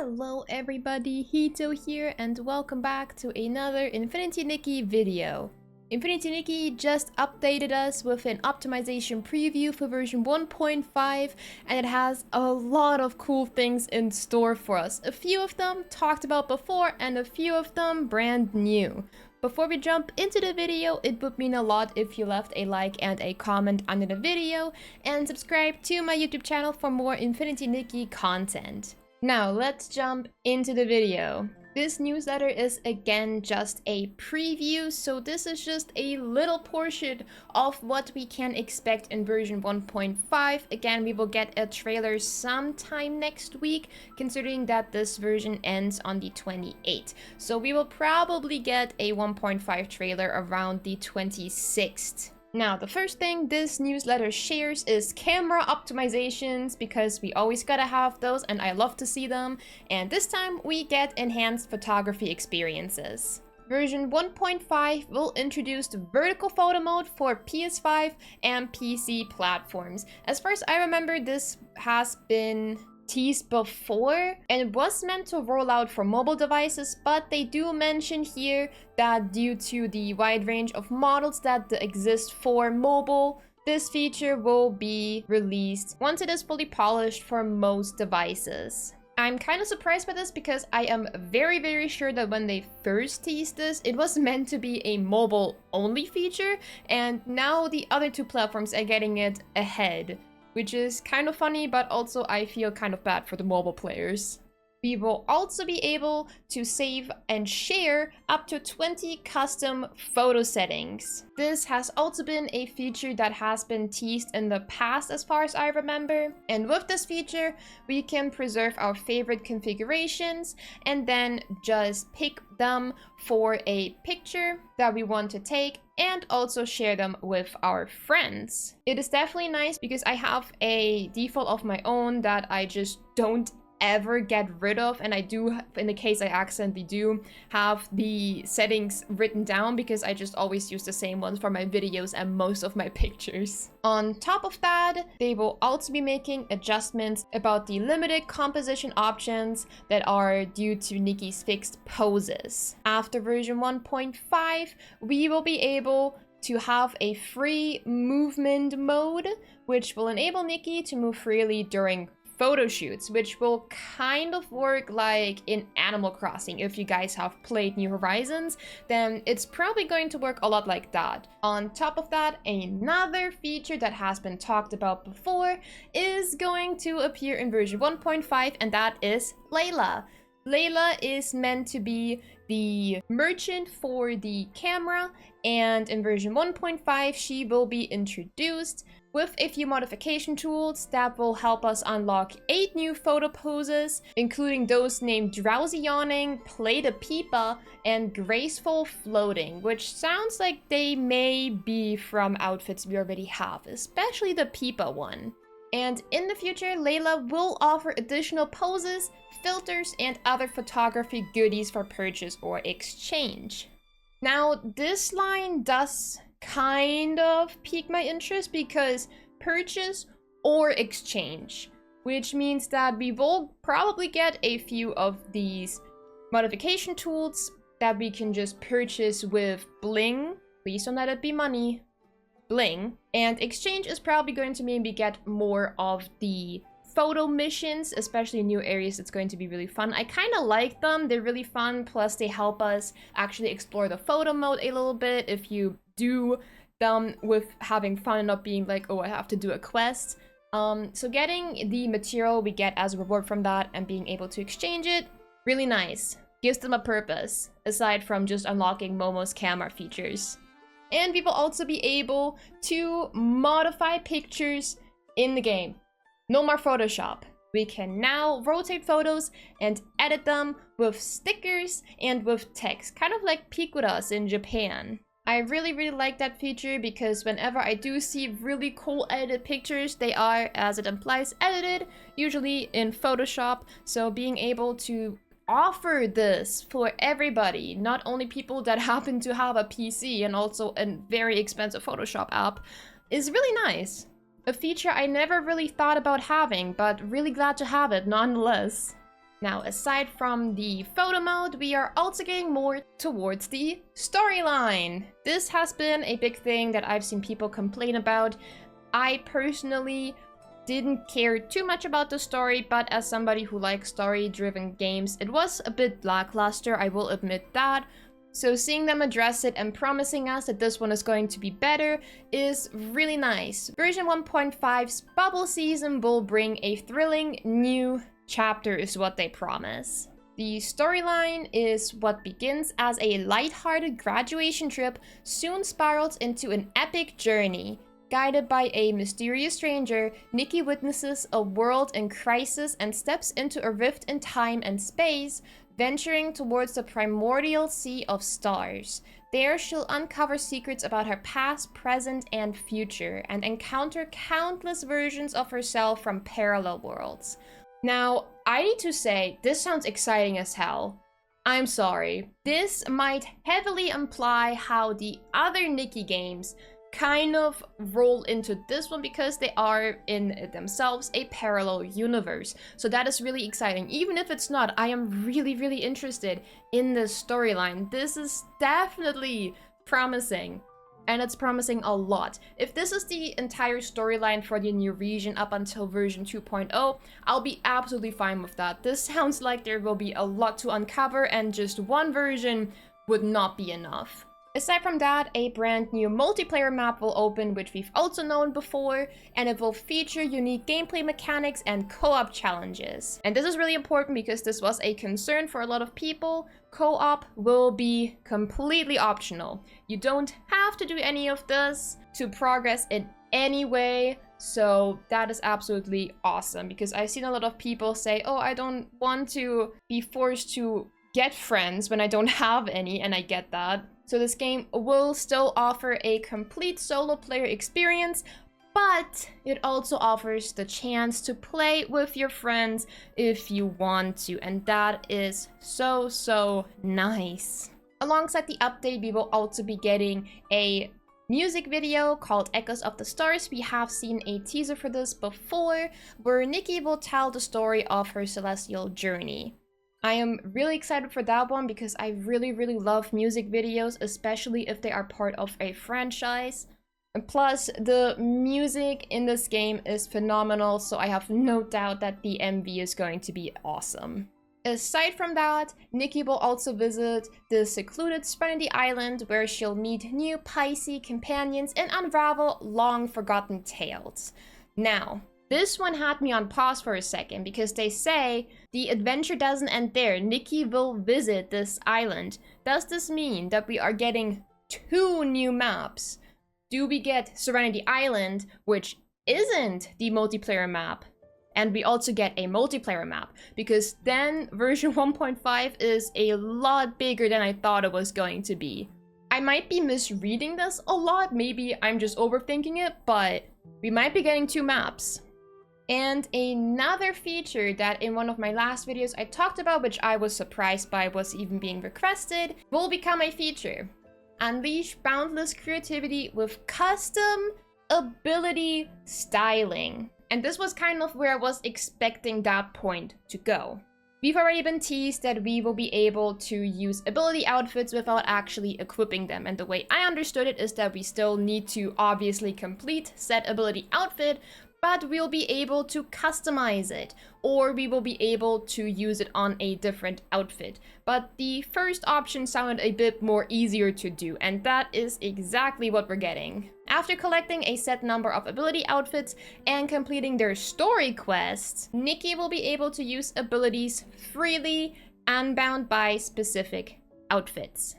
Hello everybody, Hito here and welcome back to another Infinity Nikki video. Infinity Nikki just updated us with an optimization preview for version 1.5 and it has a lot of cool things in store for us. A few of them talked about before and a few of them brand new. Before we jump into the video, it would mean a lot if you left a like and a comment under the video and subscribe to my YouTube channel for more Infinity Nikki content. Now let's jump into the video. This newsletter is again just a preview, so this is just a little portion of what we can expect in version 1.5. Again, we will get a trailer sometime next week, considering that this version ends on the 28th. So we will probably get a 1.5 trailer around the 26th. Now, the first thing this newsletter shares is camera optimizations, because we always gotta have those and I love to see them. And this time we get enhanced photography experiences. Version 1.5 will introduce the vertical photo mode for PS5 and PC platforms. As far as I remember, this has been teased before and it was meant to roll out for mobile devices, but they do mention here that due to the wide range of models that exist for mobile, this feature will be released once it is fully polished for most devices. I'm kind of surprised by this because I am very sure that when they first teased this, it was meant to be a mobile only feature, and now the other two platforms are getting it ahead, which is kind of funny, but also I feel kind of bad for the mobile players. We will also be able to save and share up to 20 custom photo settings. This has also been a feature that has been teased in the past as far as I remember. And with this feature, we can preserve our favorite configurations and then just pick them for a picture that we want to take and also share them with our friends. It is definitely nice because I have a default of my own that I just don't ever get rid of, and I do, in the case I accidentally do, have the settings written down because I just always use the same ones for my videos and most of my pictures. On top of that, they will also be making adjustments about the limited composition options that are due to Nikki's fixed poses. After version 1.5, we will be able to have a free movement mode, which will enable Nikki to move freely during photo shoots, which will kind of work like in Animal Crossing. If you guys have played New Horizons, then it's probably going to work a lot like that. On top of that, another feature that has been talked about before is going to appear in version 1.5, and that is Leila. Leila is meant to be the merchant for the camera, and in version 1.5 she will be introduced with a few modification tools that will help us unlock 8 new photo poses, including those named Drowsy Yawning, Play the Peepa, and Graceful Floating, which sounds like they may be from outfits we already have, especially the Peepa one. And in the future, Leila will offer additional poses, filters, and other photography goodies for purchase or exchange. Now, this line does kind of pique my interest because purchase or exchange, which means that we will probably get a few of these modification tools that we can just purchase with bling. Please don't let it be money. Bling. And exchange is probably going to maybe get more of the photo missions, especially in new areas. It's going to be really fun. I kind of like them. They're really fun. Plus they help us actually explore the photo mode a little bit if you do them with having fun and not being like, oh, I have to do a quest. So getting the material we get as a reward from that and being able to exchange it, really nice. Gives them a purpose, aside from just unlocking Momo's camera features. And we will also be able to modify pictures in the game. No more Photoshop. We can now rotate photos and edit them with stickers and with text, kind of like Pikuras in Japan. I really like that feature because whenever I do see really cool edited pictures, they are, as it implies, edited, usually in Photoshop. So being able to offer this for everybody, not only people that happen to have a PC and also a very expensive Photoshop app, is really nice. A feature I never really thought about having, but really glad to have it nonetheless. Now, aside from the photo mode, we are also getting more towards the storyline. This has been a big thing that I've seen people complain about. I personally didn't care too much about the story, but as somebody who likes story-driven games, it was a bit lackluster, I will admit that. So seeing them address it and promising us that this one is going to be better is really nice. Version 1.5's Bubble season will bring a thrilling new chapter is what they promise. The storyline is what begins as a lighthearted graduation trip soon spirals into an epic journey. Guided by a mysterious stranger, Nikki witnesses a world in crisis and steps into a rift in time and space, venturing towards the primordial sea of stars. There she'll uncover secrets about her past, present, and future, and encounter countless versions of herself from parallel worlds. Now, I need to say, this sounds exciting as hell. I'm sorry. This might heavily imply how the other Nikki games kind of roll into this one because they are in themselves a parallel universe. So that is really exciting. Even if it's not, I am really interested in this storyline. This is definitely promising. And it's promising a lot. If this is the entire storyline for the new region up until version 2.0, I'll be absolutely fine with that. This sounds like there will be a lot to uncover and just one version would not be enough. Aside from that, a brand new multiplayer map will open, which we've also known before, and it will feature unique gameplay mechanics and co-op challenges. And this is really important because this was a concern for a lot of people. Co-op will be completely optional. You don't have to do any of this to progress in any way. So that is absolutely awesome because I've seen a lot of people say, oh, I don't want to be forced to get friends when I don't have any, and I get that. So this game will still offer a complete solo player experience, but it also offers the chance to play with your friends if you want to, and that is so nice. Alongside the update, we will also be getting a music video called Echoes of the Stars. We have seen a teaser for this before, where Nikki will tell the story of her celestial journey. I am really excited for that one because I really love music videos, especially if they are part of a franchise. And plus, the music in this game is phenomenal, so I have no doubt that the MV is going to be awesome. Aside from that, Nikki will also visit the secluded Serenity Island, where she'll meet new Pisces companions and unravel long-forgotten tales. Now, this one had me on pause for a second because they say the adventure doesn't end there. Nikki will visit this island. Does this mean that we are getting 2 new maps? Do we get Serenity Island, which isn't the multiplayer map, and we also get a multiplayer map? Because then version 1.5 is a lot bigger than I thought it was going to be. I might be misreading this a lot. Maybe I'm just overthinking it, but we might be getting 2 maps. And another feature that in one of my last videos I talked about, which I was surprised by was even being requested, will become a feature. Unleash boundless creativity with custom ability styling. And this was kind of where I was expecting that point to go. We've already been teased that we will be able to use ability outfits without actually equipping them. And the way I understood it is that we still need to obviously complete said ability outfit, but we'll be able to customize it, or we will be able to use it on a different outfit. But the first option sounded a bit more easier to do, and that is exactly what we're getting. After collecting a set number of ability outfits and completing their story quests, Nikki will be able to use abilities freely, unbound by specific outfits.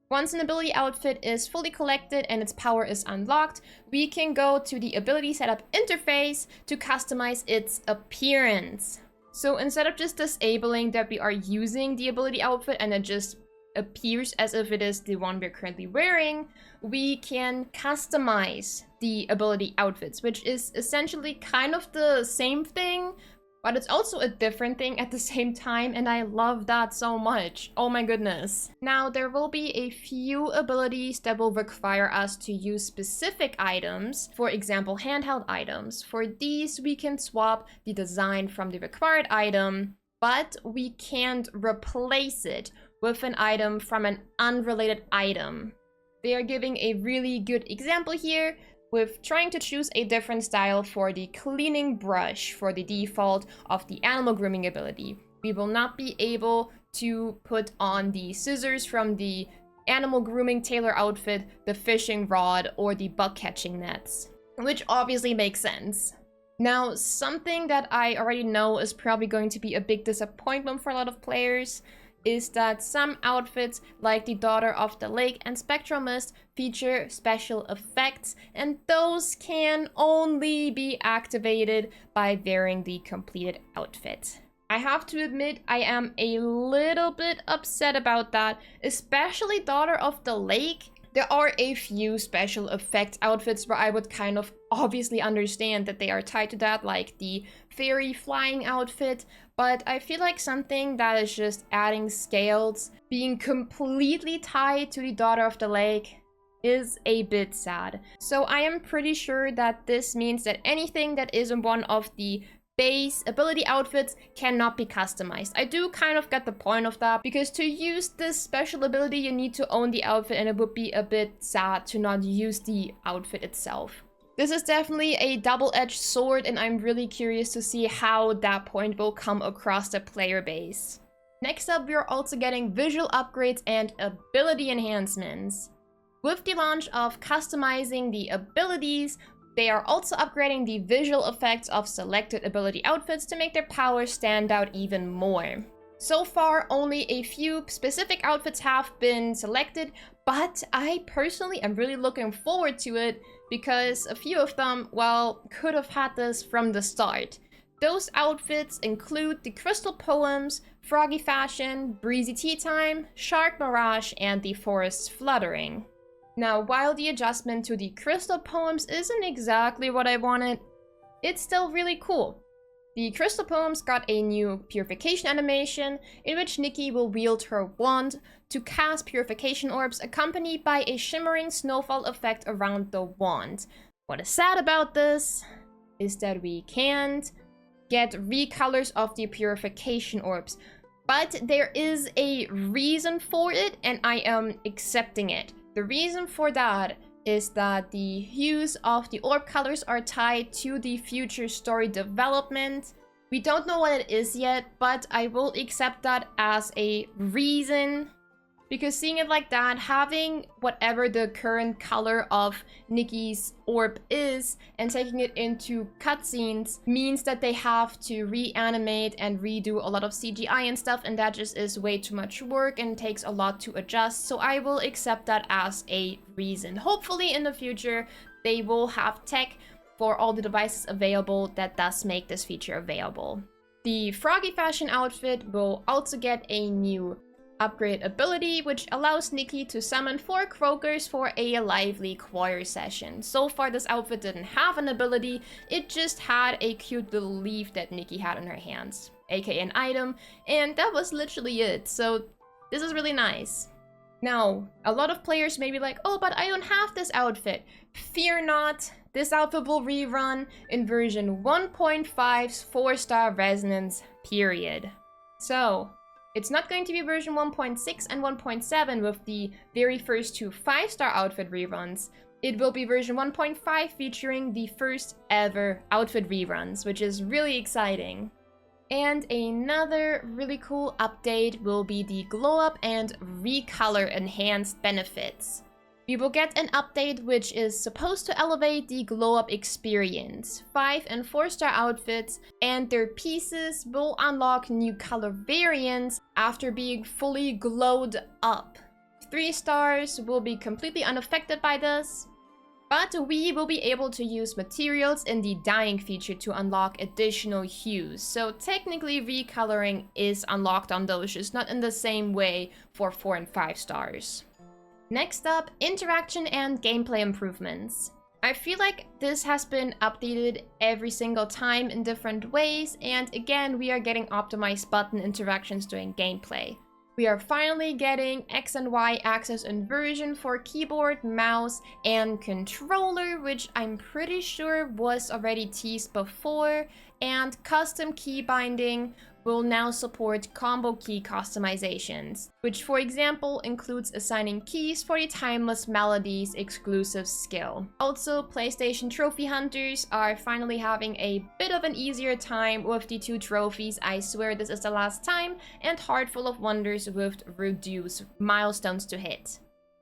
Once an ability outfit is fully collected and its power is unlocked, we can go to the ability setup interface to customize its appearance. So instead of just disabling that we are using the ability outfit and it just appears as if it is the one we're currently wearing, we can customize the ability outfits, which is essentially kind of the same thing, but it's also a different thing at the same time, and I love that so much. Oh my goodness. Now, there will be a few abilities that will require us to use specific items, for example, handheld items. For these, we can swap the design from the required item but we can't replace it with an item from an unrelated item. They are giving a really good example here with trying to choose a different style for the cleaning brush for the default of the animal grooming ability. We will not be able to put on the scissors from the animal grooming tailor outfit, the fishing rod, or the bug catching nets, which obviously makes sense. Now, something that I already know is probably going to be a big disappointment for a lot of players is that some outfits, like the Daughter of the Lake and Spectral Mist, feature special effects, and those can only be activated by wearing the completed outfit. I have to admit, I am a little bit upset about that, especially Daughter of the Lake. There are a few special effects outfits where I would kind of obviously understand that they are tied to that, like the fairy flying outfit, but I feel like something that is just adding scales, being completely tied to the Daughter of the Lake, is a bit sad. So I am pretty sure that this means that anything that is in one of the base ability outfits cannot be customized. I do kind of get the point of that, because to use this special ability you need to own the outfit, and it would be a bit sad to not use the outfit itself. This is definitely a double-edged sword, and I'm really curious to see how that point will come across the player base. Next up, we are also getting visual upgrades and ability enhancements. With the launch of customizing the abilities, they are also upgrading the visual effects of selected ability outfits to make their powers stand out even more. So far, only a few specific outfits have been selected, but I personally am really looking forward to it because a few of them, well, could have had this from the start. Those outfits include the Crystal Poems, Froggy Fashion, Breezy Tea Time, Shark Mirage, and the Forest's Fluttering. Now, while the adjustment to the Crystal Poems isn't exactly what I wanted, it's still really cool. The Crystal Poems got a new purification animation in which Nikki will wield her wand to cast purification orbs accompanied by a shimmering snowfall effect around the wand. What is sad about this is that we can't get recolors of the purification orbs, but there is a reason for it and I am accepting it. The reason for that is that the hues of the orb colors are tied to the future story development. We don't know what it is yet, but I will accept that as a reason. Because seeing it like that, having whatever the current color of Nikki's orb is and taking it into cutscenes means that they have to reanimate and redo a lot of CGI and stuff, and that just is way too much work and takes a lot to adjust. So I will accept that as a reason. Hopefully in the future they will have tech for all the devices available that does make this feature available. The Froggy Fashion outfit will also get a new upgrade ability, which allows Nikki to summon 4 croakers for a lively choir session. So far this outfit didn't have an ability, it just had a cute little leaf that Nikki had in her hands, aka an item, and that was literally it. So this is really nice. Now, a lot of players may be like, oh, but I don't have this outfit. Fear not, this outfit will rerun in version 1.5's 4-star resonance period. So it's not going to be version 1.6 and 1.7 with the very first 2 5-star outfit reruns. It will be version 1.5 featuring the first ever outfit reruns, which is really exciting. And another really cool update will be the glow up and recolor enhanced benefits. We will get an update which is supposed to elevate the glow up experience. 5 and 4-star outfits and their pieces will unlock new color variants after being fully glowed up. 3 stars will be completely unaffected by this, but we will be able to use materials in the dyeing feature to unlock additional hues. So technically recoloring is unlocked on those, just not in the same way for 4 and 5 stars. Next up, interaction and gameplay improvements. I feel like this has been updated every single time in different ways, and again, we are getting optimized button interactions during gameplay. We are finally getting X and Y axis inversion for keyboard, mouse, and controller, which I'm pretty sure was already teased before, and custom key binding will now support combo key customizations, which for example includes assigning keys for the Timeless Melodies exclusive skill. Also, PlayStation trophy hunters are finally having a bit of an easier time with the 2 trophies, I Swear This Is the Last Time, and Heart Full of Wonders with reduced milestones to hit.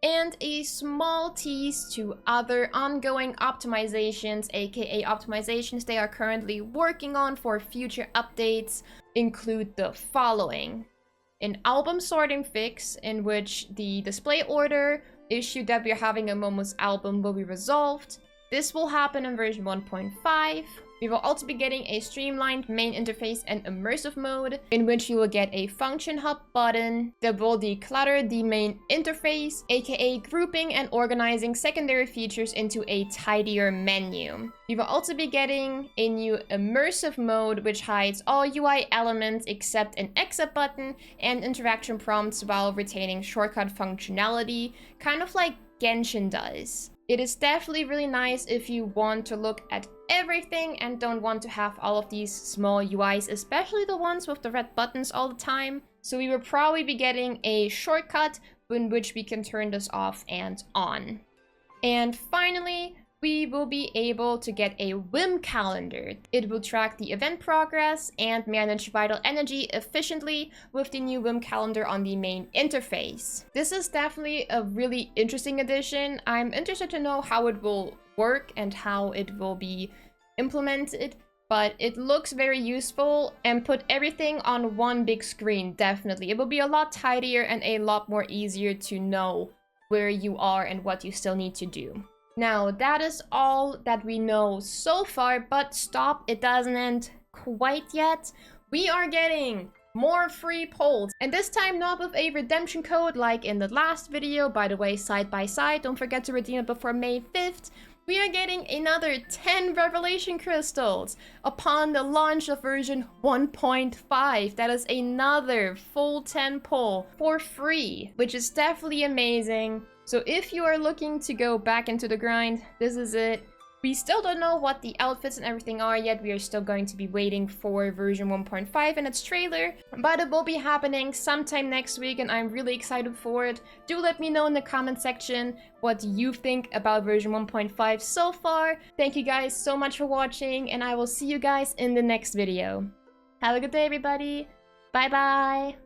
And a small tease to other ongoing optimizations, aka optimizations they are currently working on for future updates, include the following. An album sorting fix in which the display order issue that we're having a Momo's album will be resolved. This will happen in version 1.5. We will also be getting a streamlined main interface and immersive mode, in which you will get a function hub button that will declutter the main interface, aka grouping and organizing secondary features into a tidier menu. We will also be getting a new immersive mode, which hides all UI elements except an exit button and interaction prompts while retaining shortcut functionality, kind of like Genshin does. It is definitely really nice if you want to look at everything and don't want to have all of these small UIs, especially the ones with the red buttons all the time. So we will probably be getting a shortcut in which we can turn this off and on. And finally, we will be able to get a whim calendar. It will track the event progress and manage vital energy efficiently with the new whim calendar on the main interface. This is definitely a really interesting addition. I'm interested to know how it will work and how it will be implemented, but it looks very useful and put everything on one big screen. Definitely, it will be a lot tidier and a lot more easier to know where you are and what you still need to do. Now, that is all that we know so far, but stop, it doesn't end quite yet. We are getting more free polls, and this time not with a redemption code like in the last video. By the way, side by side, don't forget to redeem it before May 5th. We are getting another 10 Revelation Crystals upon the launch of version 1.5. That is another full 10 pull for free, which is definitely amazing. So if you are looking to go back into the grind, this is it. We still don't know what the outfits and everything are yet. We are still going to be waiting for version 1.5 and its trailer, but it will be happening sometime next week and I'm really excited for it. Do let me know in the comment section what you think about version 1.5 so far. Thank you guys so much for watching, and I will see you guys in the next video. Have a good day, everybody. Bye bye.